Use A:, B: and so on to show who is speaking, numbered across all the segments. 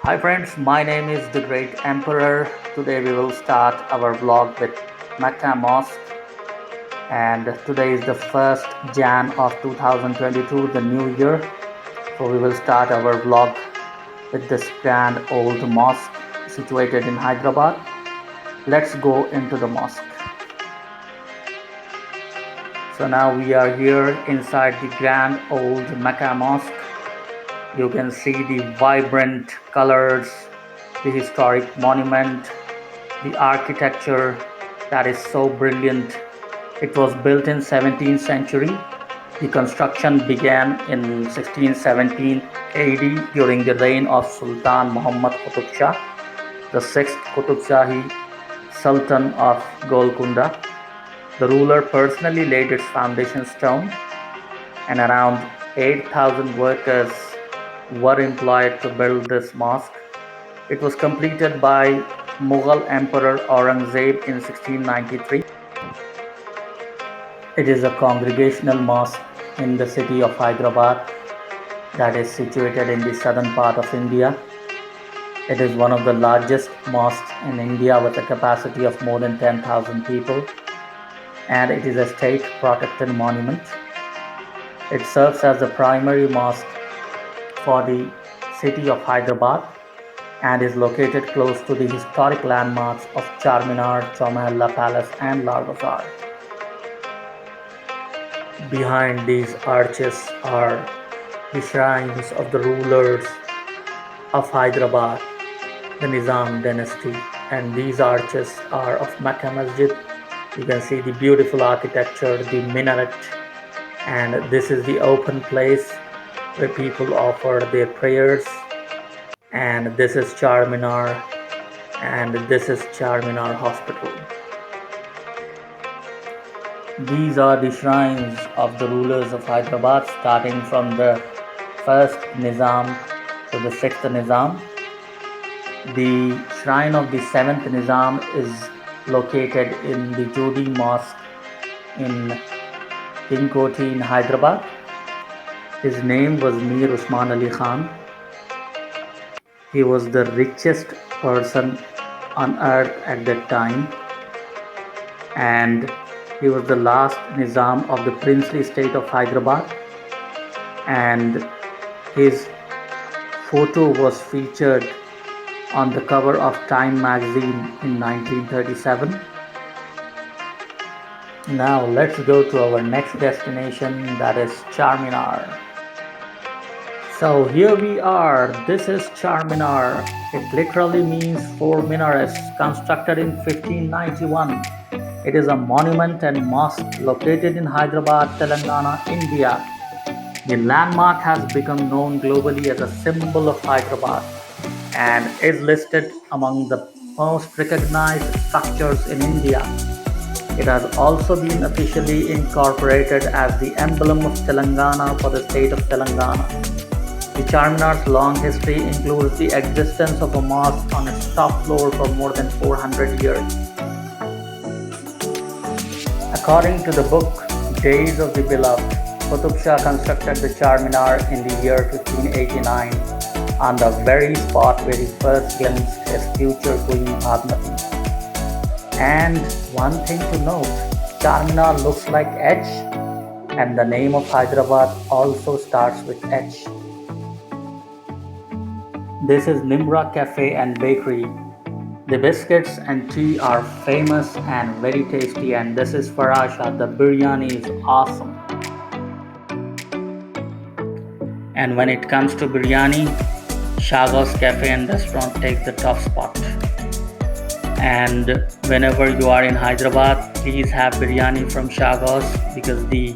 A: Hi friends, my name is the Great Emperor. Today we will start our vlog with Mecca Mosque, and today is the 1st Jan of 2022, the new year. So we will start our vlog with this grand old mosque situated in Hyderabad. Let's go into the mosque. So now we are here inside the grand old Mecca Mosque. You can see the vibrant colors, the historic monument, the architecture that is so brilliant. It was built in 17th century. The construction began in 1617 AD during the reign of Sultan Muhammad Qutub Shah, the sixth Qutub Shahi Sultan of Golconda. The ruler personally laid its foundation stone, and around 8,000 workers were employed to build this mosque. It was completed by Mughal Emperor Aurangzeb in 1693. It is a congregational mosque in the city of Hyderabad that is situated in the southern part of India. It is one of the largest mosques in India with a capacity of more than 10,000 people, and it is a state protected monument. It serves as the primary mosque for the city of Hyderabad and is located close to the historic landmarks of Charminar, Chowmahalla Palace and Lal Bazaar. Behind these arches are the shrines of the rulers of Hyderabad, the Nizam dynasty, and these arches are of Mecca Masjid. You can see the beautiful architecture, the minaret, and this is the open place where people offer their prayers. And this is Charminar, and this is Charminar Hospital. These are the shrines of the rulers of Hyderabad, starting from the first Nizam to the sixth Nizam. The shrine of the seventh Nizam is located in the Jodi Mosque in King Koti in Hyderabad. His name was Mir Usman Ali Khan. He was the richest person on earth at that time, and he was the last Nizam of the princely state of Hyderabad, and his photo was featured on the cover of Time magazine in 1937. Now let's go to our next destination, that is Charminar. So here we are. This is Charminar. It literally means four minarets, constructed in 1591. It is a monument and mosque located in Hyderabad, Telangana, India. The landmark has become known globally as a symbol of Hyderabad and is listed among the most recognized structures in India. It has also been officially incorporated as the emblem of Telangana for the state of Telangana. The Charminar's long history includes the existence of a mosque on its top floor for more than 400 years. According to the book Days of the Beloved, Qutub Shah constructed the Charminar in the year 1589 on the very spot where he first glimpsed his future queen Padmati. And one thing to note, Charminar looks like H, and the name of Hyderabad also starts with H. This is Nimra Cafe and Bakery. The biscuits and tea are famous and very tasty, and this is Farasha. The biryani is awesome. And when it comes to biryani, Shagos Cafe and Restaurant takes the top spot. And whenever you are in Hyderabad, please have biryani from Shagos, because the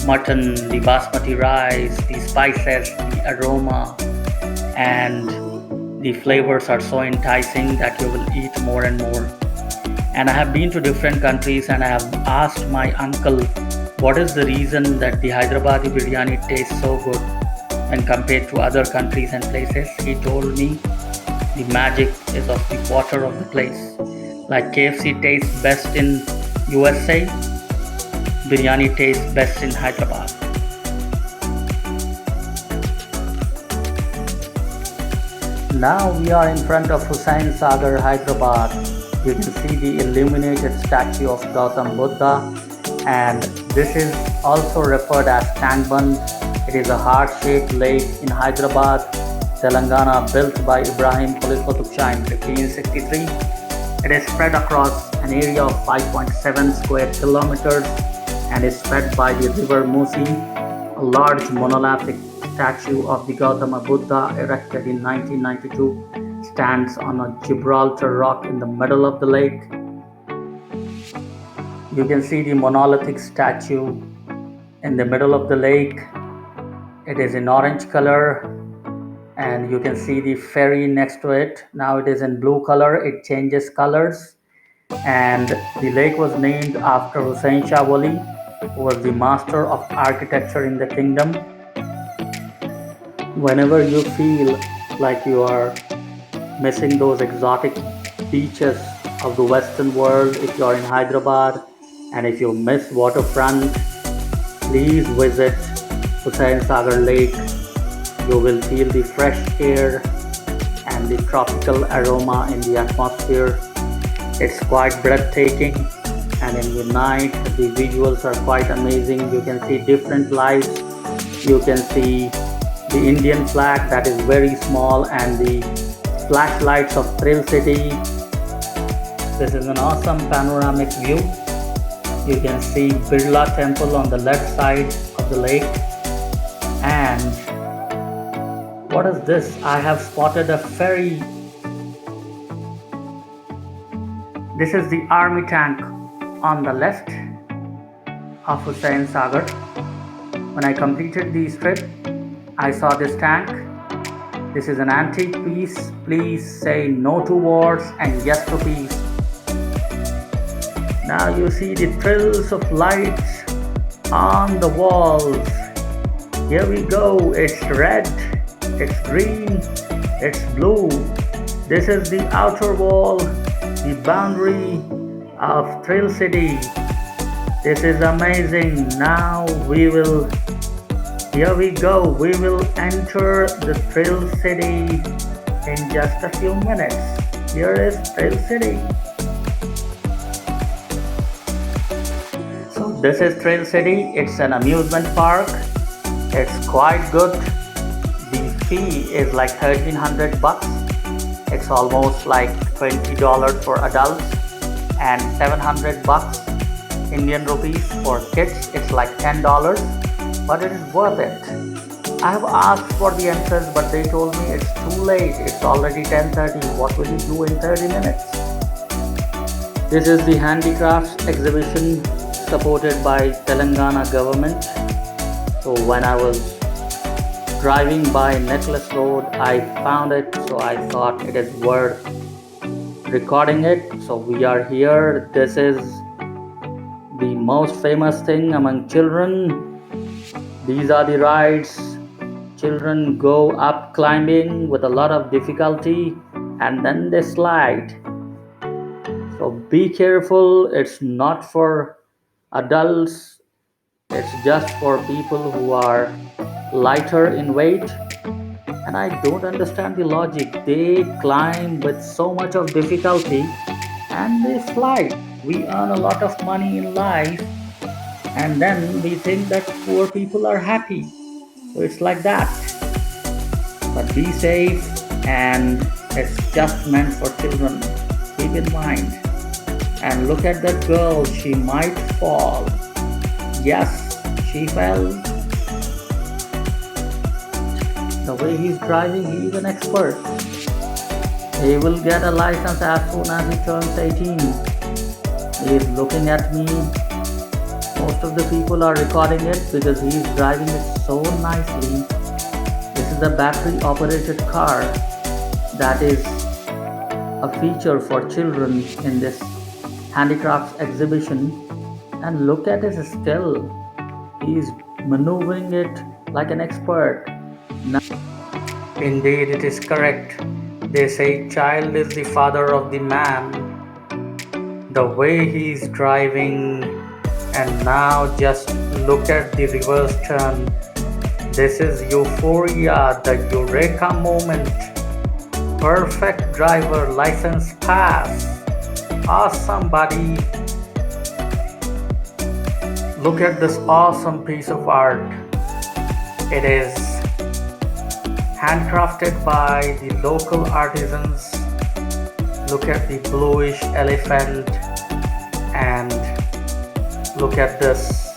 A: mutton, the basmati rice, the spices, the aroma, and the flavors are so enticing that you will eat more and more. And I have been to different countries and I have asked my uncle what is the reason that the Hyderabadi biryani tastes so good when compared to other countries and places. He told me the magic is of the water of the place. Like KFC tastes best in USA, biryani tastes best in Hyderabad. Now we are in front of Hussain Sagar, Hyderabad. You can see the illuminated statue of Gautam Buddha, and this is also referred as Tangband. It is a heart-shaped lake in Hyderabad, Telangana, built by Ibrahim Khalil Qutub Shah in 1563. It is spread across an area of 5.7 square kilometers and is fed by the river Musi. A large monolithic statue of the Gautama Buddha, erected in 1992, stands on a Gibraltar rock in the middle of the lake. You can see the monolithic statue in the middle of the lake. It is in orange color, and you can see the ferry next to it. Now it is in blue color. It changes colors, and the lake was named after Hussain Shah Wali, who was the master of architecture in the kingdom. Whenever you feel like you are missing those exotic beaches of the Western world, if you are in Hyderabad and if you miss waterfront, please visit Hussain Sagar Lake. You will feel the fresh air and the tropical aroma in the atmosphere. It's quite breathtaking, and in the night the visuals are quite amazing. You can see different lights. You can see the Indian flag that is very small and the flashlights of Thrill City. This is an awesome panoramic view. You can see Birla Temple on the left side of the lake. And what is this? I have spotted a ferry. This is the army tank on the left of Hussain Sagar. When I completed the trip, I saw this tank. This is an antique piece. Please say no to wars and yes to peace. Now you see the thrills of lights on the walls. Here we go. It's red, it's green, it's blue. This is the outer wall, the boundary of Thrill City. This is amazing. Now here we go. We will enter the Thrill City in just a few minutes. Here is Thrill City. So this is Thrill City. It's an amusement park. It's quite good. The fee is like 1,300 bucks. It's almost like $20 for adults and 700 bucks Indian rupees for kids. It's like $10, but it is worth it. I have asked for the entrance, but they told me it's too late. It's already 10:30. What will you do in 30 minutes? This is the handicrafts exhibition supported by Telangana government. So when I was driving by Necklace Road, I found it, so I thought it is worth recording it. So we are here. This is the most famous thing among children. These are the rides. Children go up climbing with a lot of difficulty, and then they slide. So be careful. It's not for adults. It's just for people who are lighter in weight. And I don't understand the logic. They climb with so much of difficulty and they slide. We earn a lot of money in life, and then we think that poor people are happy. So it's like that. But be safe, and it's just meant for children. Keep in mind. And look at that girl. She might fall. Yes, she fell. The way he's driving, he's an expert. He will get a license as soon as he turns 18. He's looking at me. Most of the people are recording it because he's driving it so nicely. This is a battery operated car that is a feature for children in this handicrafts exhibition. And look at his skill. He's maneuvering it like an expert. Now, indeed, it is correct. They say child is the father of the man. The way he's driving, and now just look at the reverse turn. This is euphoria, the eureka moment. Perfect driver license pass. Awesome, buddy. Look at this awesome piece of art. It is handcrafted by the local artisans. Look at the bluish elephant and look at this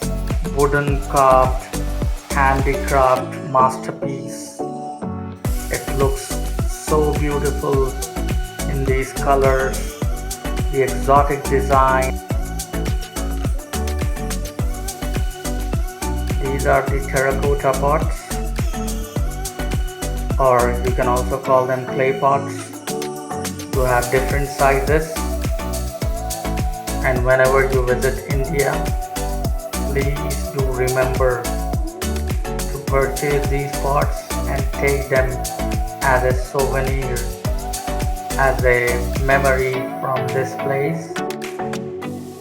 A: wooden carved handicraft masterpiece. It looks so beautiful in these colors, the exotic design. These are the terracotta pots, or you can also call them clay pots. You have different sizes, and whenever you visit India, please do remember to purchase these pots and take them as a souvenir, as a memory from this place.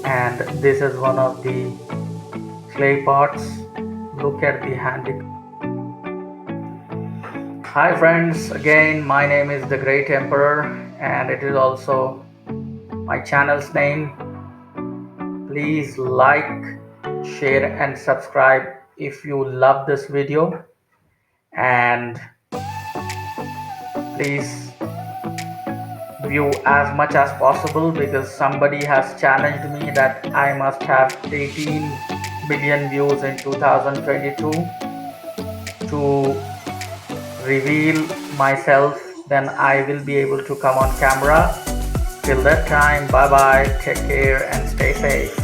A: And this is one of the clay pots. Look at the handicraft. Hi friends, again my name is the Great Emperor and it is also my channel's name. Please like, share and subscribe if you love this video, and please view as much as possible, because somebody has challenged me that I must have 18 billion views in 2022 to reveal myself. Then I will be able to come on camera. Till that time, bye bye, take care and stay safe.